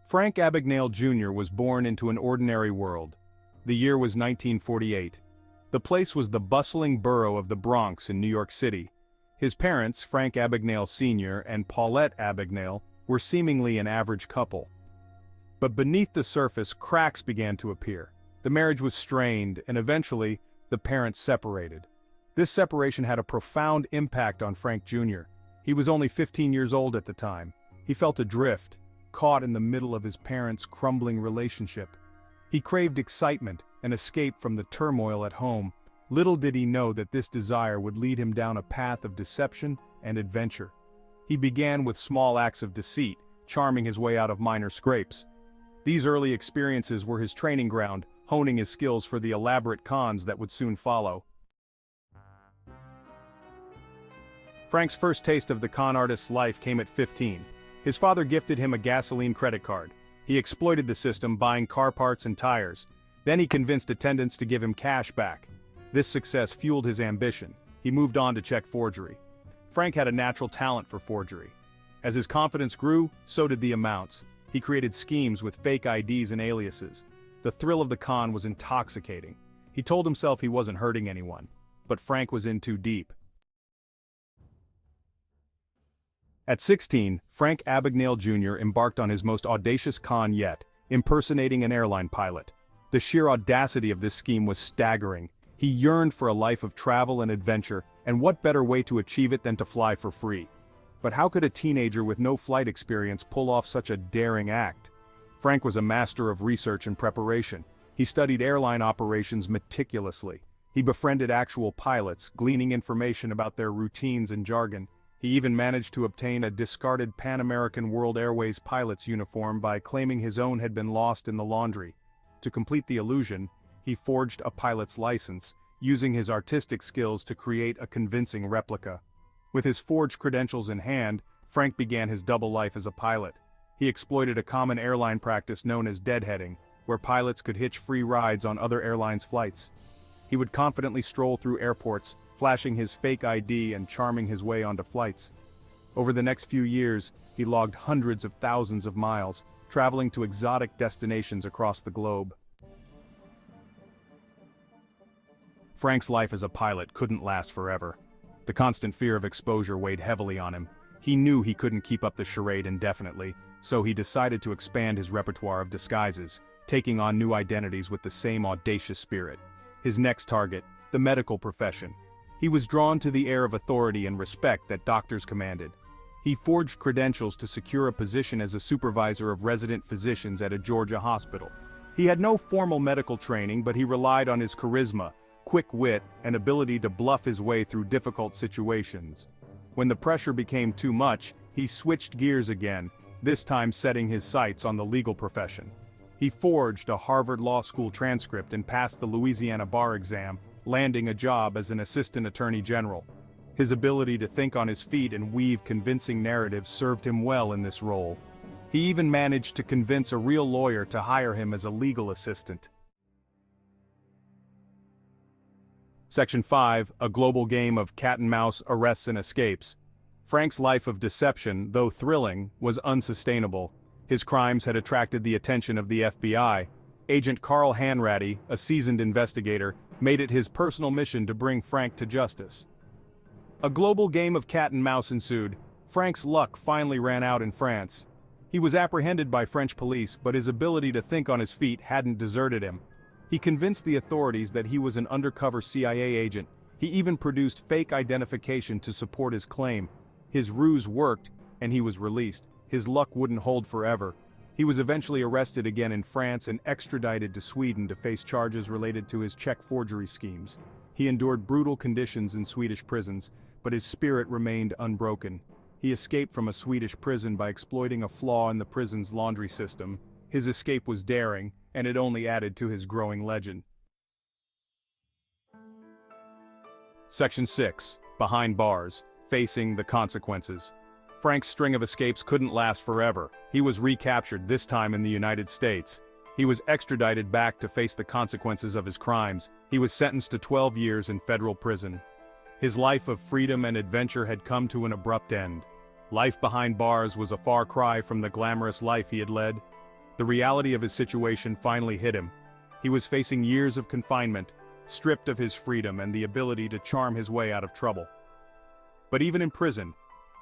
Frank Abagnale Jr. was born into an ordinary world. The year was 1948. The place was the bustling borough of the Bronx in New York City. His parents, Frank Abagnale Sr. and Paulette Abagnale, were seemingly an average couple. But beneath the surface, cracks began to appear. The marriage was strained, and eventually, the parents separated. This separation had a profound impact on Frank Jr. He was only 15 years old at the time. He felt adrift, caught in the middle of his parents' crumbling relationship. He craved excitement and escape from the turmoil at home. Little did he know that this desire would lead him down a path of deception and adventure. He began with small acts of deceit, charming his way out of minor scrapes. These early experiences were his training ground, honing his skills for the elaborate cons that would soon follow. Frank's first taste of the con artist's life came at 15. His father gifted him a gasoline credit card. He exploited the system, buying car parts and tires. Then he convinced attendants to give him cash back. This success fueled his ambition. He moved on to check forgery. Frank had a natural talent for forgery. As his confidence grew, so did the amounts. He created schemes with fake IDs and aliases. The thrill of the con was intoxicating. He told himself he wasn't hurting anyone. But Frank was in too deep. At 16, Frank Abagnale Jr. embarked on his most audacious con yet, impersonating an airline pilot. The sheer audacity of this scheme was staggering. He yearned for a life of travel and adventure, and what better way to achieve it than to fly for free? But how could a teenager with no flight experience pull off such a daring act? Frank was a master of research and preparation. He studied airline operations meticulously. He befriended actual pilots, gleaning information about their routines and jargon. He even managed to obtain a discarded Pan American World Airways pilot's uniform by claiming his own had been lost in the laundry. To complete the illusion, he forged a pilot's license, using his artistic skills to create a convincing replica. With his forged credentials in hand, Frank began his double life as a pilot. He exploited a common airline practice known as deadheading, where pilots could hitch free rides on other airlines' flights. He would confidently stroll through airports, flashing his fake ID and charming his way onto flights. Over the next few years, he logged hundreds of thousands of miles, traveling to exotic destinations across the globe. Frank's life as a pilot couldn't last forever. The constant fear of exposure weighed heavily on him. He knew he couldn't keep up the charade indefinitely, so he decided to expand his repertoire of disguises, taking on new identities with the same audacious spirit. His next target, the medical profession. He was drawn to the air of authority and respect that doctors commanded. He forged credentials to secure a position as a supervisor of resident physicians at a Georgia hospital. He had no formal medical training, but he relied on his charisma, quick wit, and ability to bluff his way through difficult situations. When the pressure became too much, he switched gears again, this time setting his sights on the legal profession. He forged a Harvard Law School transcript and passed the Louisiana bar exam, landing a job as an assistant attorney general. His ability to think on his feet and weave convincing narratives served him well in this role. He even managed to convince a real lawyer to hire him as a legal assistant. Section 5, a global game of cat and mouse arrests and escapes. Frank's life of deception, though thrilling, was unsustainable. His crimes had attracted the attention of the FBI. Agent Carl Hanratty, a seasoned investigator, made it his personal mission to bring Frank to justice. A global game of cat and mouse ensued. Frank's luck finally ran out in France. He was apprehended by French police, but his ability to think on his feet hadn't deserted him. He convinced the authorities that he was an undercover CIA agent. He even produced fake identification to support his claim. His ruse worked, and he was released. His luck wouldn't hold forever. He was eventually arrested again in France and extradited to Sweden to face charges related to his check forgery schemes. He endured brutal conditions in Swedish prisons, but his spirit remained unbroken. He escaped from a Swedish prison by exploiting a flaw in the prison's laundry system. His escape was daring, and it only added to his growing legend. Section 6. Behind bars, facing the consequences. Frank's string of escapes couldn't last forever. He was recaptured, this time in the United States. He was extradited back to face the consequences of his crimes. He was sentenced to 12 years in federal prison. His life of freedom and adventure had come to an abrupt end. Life behind bars was a far cry from the glamorous life he had led. The reality of his situation finally hit him. He was facing years of confinement, stripped of his freedom and the ability to charm his way out of trouble. But even in prison,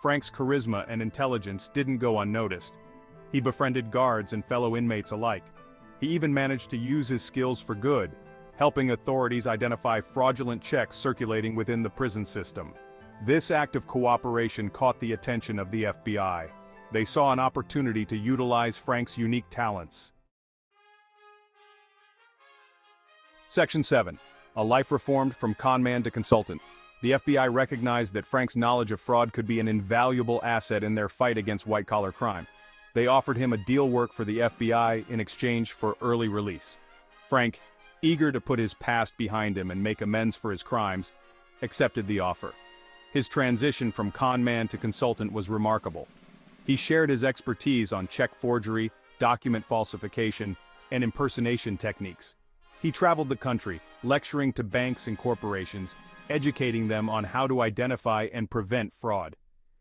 Frank's charisma and intelligence didn't go unnoticed. He befriended guards and fellow inmates alike. He even managed to use his skills for good, helping authorities identify fraudulent checks circulating within the prison system. This act of cooperation caught the attention of the FBI. They saw an opportunity to utilize Frank's unique talents. Section 7. A life reformed from conman to consultant. The FBI recognized that Frank's knowledge of fraud could be an invaluable asset in their fight against white-collar crime. They offered him a deal work for the FBI in exchange for early release. Frank, eager to put his past behind him and make amends for his crimes, accepted the offer. His transition from conman to consultant was remarkable. He shared his expertise on check forgery, document falsification, and impersonation techniques. He traveled the country, lecturing to banks and corporations, educating them on how to identify and prevent fraud.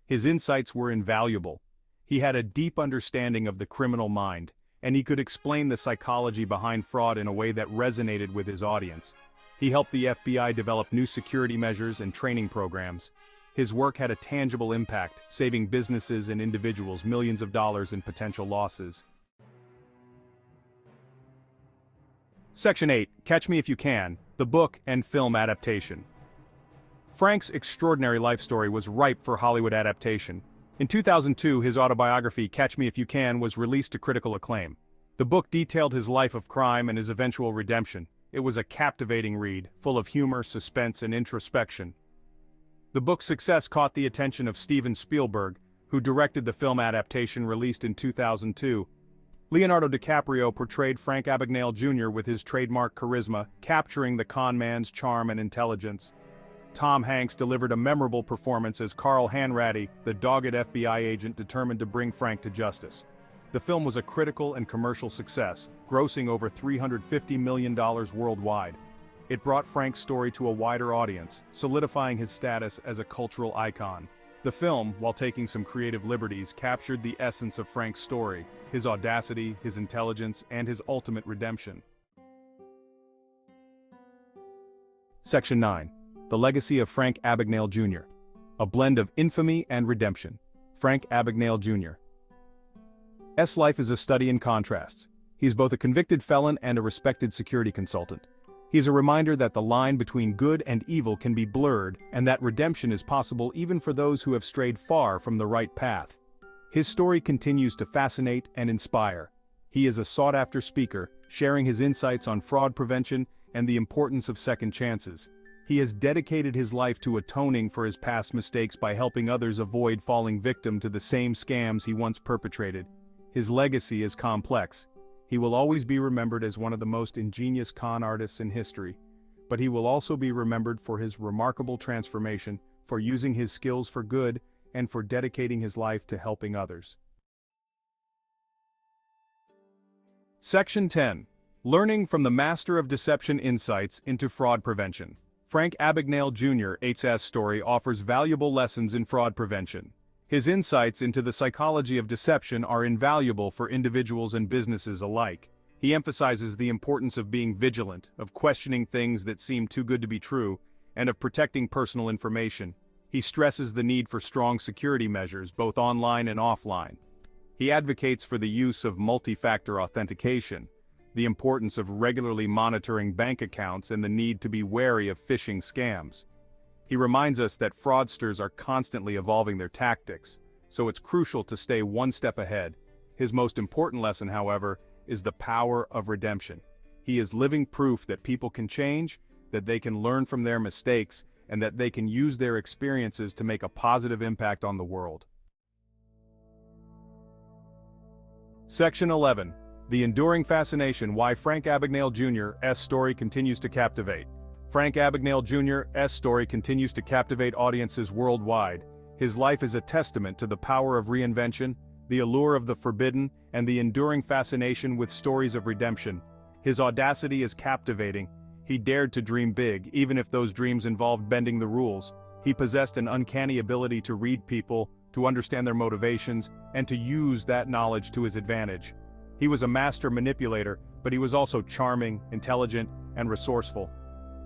His insights were invaluable. He had a deep understanding of the criminal mind, and he could explain the psychology behind fraud in a way that resonated with his audience. He helped the FBI develop new security measures and training programs. His work had a tangible impact, saving businesses and individuals millions of dollars in potential losses. Section 8. Catch Me If You Can, the book and film adaptation. Frank's extraordinary life story was ripe for Hollywood adaptation. In 2002, his autobiography, Catch Me If You Can, was released to critical acclaim. The book detailed his life of crime and his eventual redemption. It was a captivating read, full of humor, suspense, and introspection. The book's success caught the attention of Steven Spielberg, who directed the film adaptation released in 2002. Leonardo DiCaprio portrayed Frank Abagnale Jr. with his trademark charisma, capturing the con man's charm and intelligence. Tom Hanks delivered a memorable performance as Carl Hanratty, the dogged FBI agent determined to bring Frank to justice. The film was a critical and commercial success, grossing over $350 million worldwide. It brought Frank's story to a wider audience, solidifying his status as a cultural icon. The film, while taking some creative liberties, captured the essence of Frank's story, his audacity, his intelligence, and his ultimate redemption. Section 9. The Legacy of Frank Abagnale Jr. A blend of infamy and redemption. Frank Abagnale Jr. S. life is a study in contrasts. He's both a convicted felon and a respected security consultant. He's a reminder that the line between good and evil can be blurred, and that redemption is possible even for those who have strayed far from the right path. His story continues to fascinate and inspire. He is a sought-after speaker, sharing his insights on fraud prevention and the importance of second chances. He has dedicated his life to atoning for his past mistakes by helping others avoid falling victim to the same scams he once perpetrated. His legacy is complex. He will always be remembered as one of the most ingenious con artists in history, but he will also be remembered for his remarkable transformation, for using his skills for good, and for dedicating his life to helping others. Section 10. Learning from the Master of Deception Insights into Fraud Prevention. Frank Abagnale Jr. 8's story offers valuable lessons in fraud prevention. His insights into the psychology of deception are invaluable for individuals and businesses alike. He emphasizes the importance of being vigilant, of questioning things that seem too good to be true, and of protecting personal information. He stresses the need for strong security measures, both online and offline. He advocates for the use of multi-factor authentication, the importance of regularly monitoring bank accounts, and the need to be wary of phishing scams. He reminds us that fraudsters are constantly evolving their tactics, so it's crucial to stay one step ahead. His most important lesson, however, is the power of redemption. He is living proof that people can change, that they can learn from their mistakes, and that they can use their experiences to make a positive impact on the world. Section 11. The Enduring Fascination: Why Frank Abagnale Jr.'s Story Continues to Captivate. Frank Abagnale Jr.'s story continues to captivate audiences worldwide. His life is a testament to the power of reinvention, the allure of the forbidden, and the enduring fascination with stories of redemption. His audacity is captivating. He dared to dream big, even if those dreams involved bending the rules. He possessed an uncanny ability to read people, to understand their motivations, and to use that knowledge to his advantage. He was a master manipulator, but he was also charming, intelligent, and resourceful.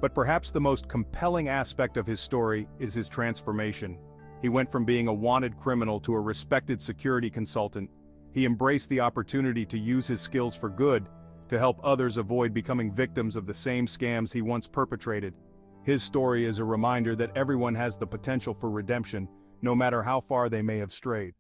But perhaps the most compelling aspect of his story is his transformation. He went from being a wanted criminal to a respected security consultant. He embraced the opportunity to use his skills for good, to help others avoid becoming victims of the same scams he once perpetrated. His story is a reminder that everyone has the potential for redemption, no matter how far they may have strayed.